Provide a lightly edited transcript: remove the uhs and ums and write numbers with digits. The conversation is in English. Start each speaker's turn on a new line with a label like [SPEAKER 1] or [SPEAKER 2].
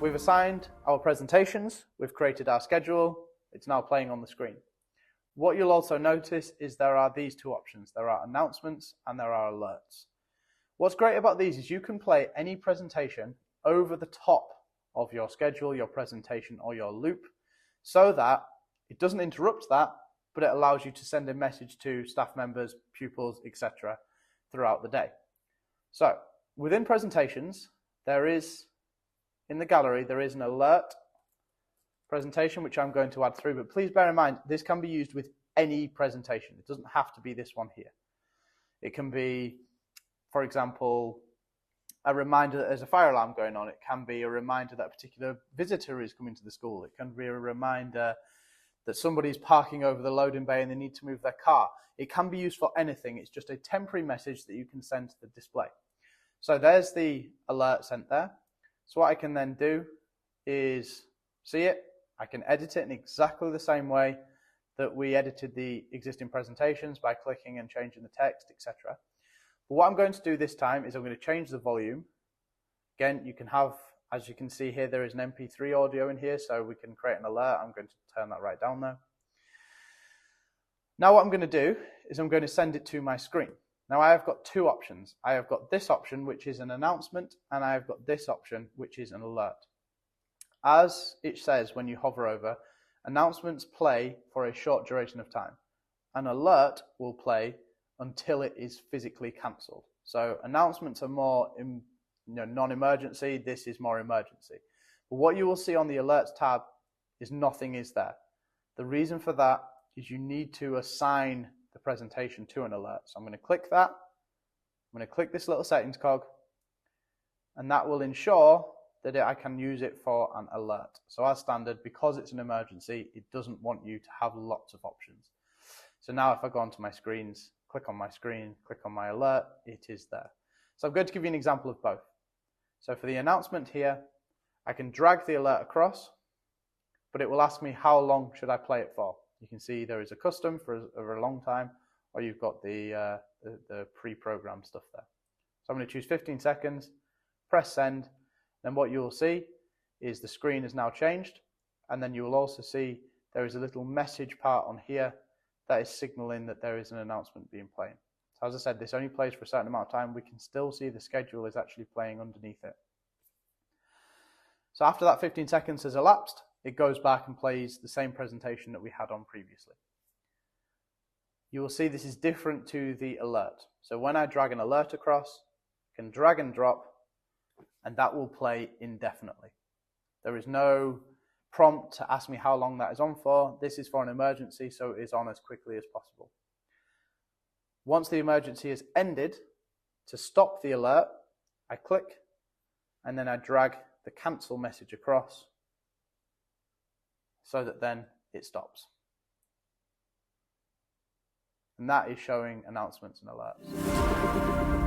[SPEAKER 1] we've assigned our presentations, we've created our schedule, it's now playing on the screen. What you'll also notice is there are these two options. There are announcements and there are alerts. What's great about these is you can play any presentation over the top of your schedule, your presentation, or your loop, so that it doesn't interrupt that, but it allows you to send a message to staff members, pupils, etc. throughout the day. So within presentations, there is, in the gallery, there is an alert presentation, which I'm going to add through, but please bear in mind, this can be used with any presentation. It doesn't have to be this one here. It can be, for example, a reminder that there's a fire alarm going on. It can be a reminder that a particular visitor is coming to the school. It can be a reminder that somebody's parking over the loading bay and they need to move their car. It can be used for anything. It's just a temporary message that you can send to the display. So there's the alert sent there. So what I can then do is see it. I can edit it in exactly the same way that we edited the existing presentations by clicking and changing the text, etc. But what I'm going to do this time is I'm going to change the volume. Again, you can have, as you can see here, there is an MP3 audio in here, so we can create an alert. I'm going to turn that right down there. Now what I'm going to do is I'm going to send it to my screen. Now I have got two options. I have got this option, which is an announcement, and I have got this option, which is an alert. As it says when you hover over, announcements play for a short duration of time. An alert will play until it is physically cancelled. So announcements are more non-emergency, this is more emergency. But what you will see on the alerts tab is nothing is there. The reason for that is you need to assign the presentation to an alert. So I'm going to click that. I'm going to click this little settings cog, and that will ensure that I can use it for an alert. So as standard, because it's an emergency, it doesn't want you to have lots of options. So now if I go onto my screens, click on my screen, click on my alert, it is there. So I'm going to give you an example of both. So for the announcement here, I can drag the alert across, but it will ask me how long should I play it for. You can see there is a custom for a long time, or you've got the pre-programmed stuff there. So I'm going to choose 15 seconds, press send. Then what you will see is the screen has now changed, and then you will also see there is a little message part on here that is signaling that there is an announcement being played. So as I said, this only plays for a certain amount of time. We can still see the schedule is actually playing underneath it. So after that 15 seconds has elapsed, it goes back and plays the same presentation that we had on previously. You will see this is different to the alert. So when I drag an alert across, I can drag and drop, and that will play indefinitely. There is no prompt to ask me how long that is on for. This is for an emergency, so it is on as quickly as possible. Once the emergency is ended, to stop the alert, I click, and then I drag the cancel message across so that then it stops. And that is showing announcements and alerts.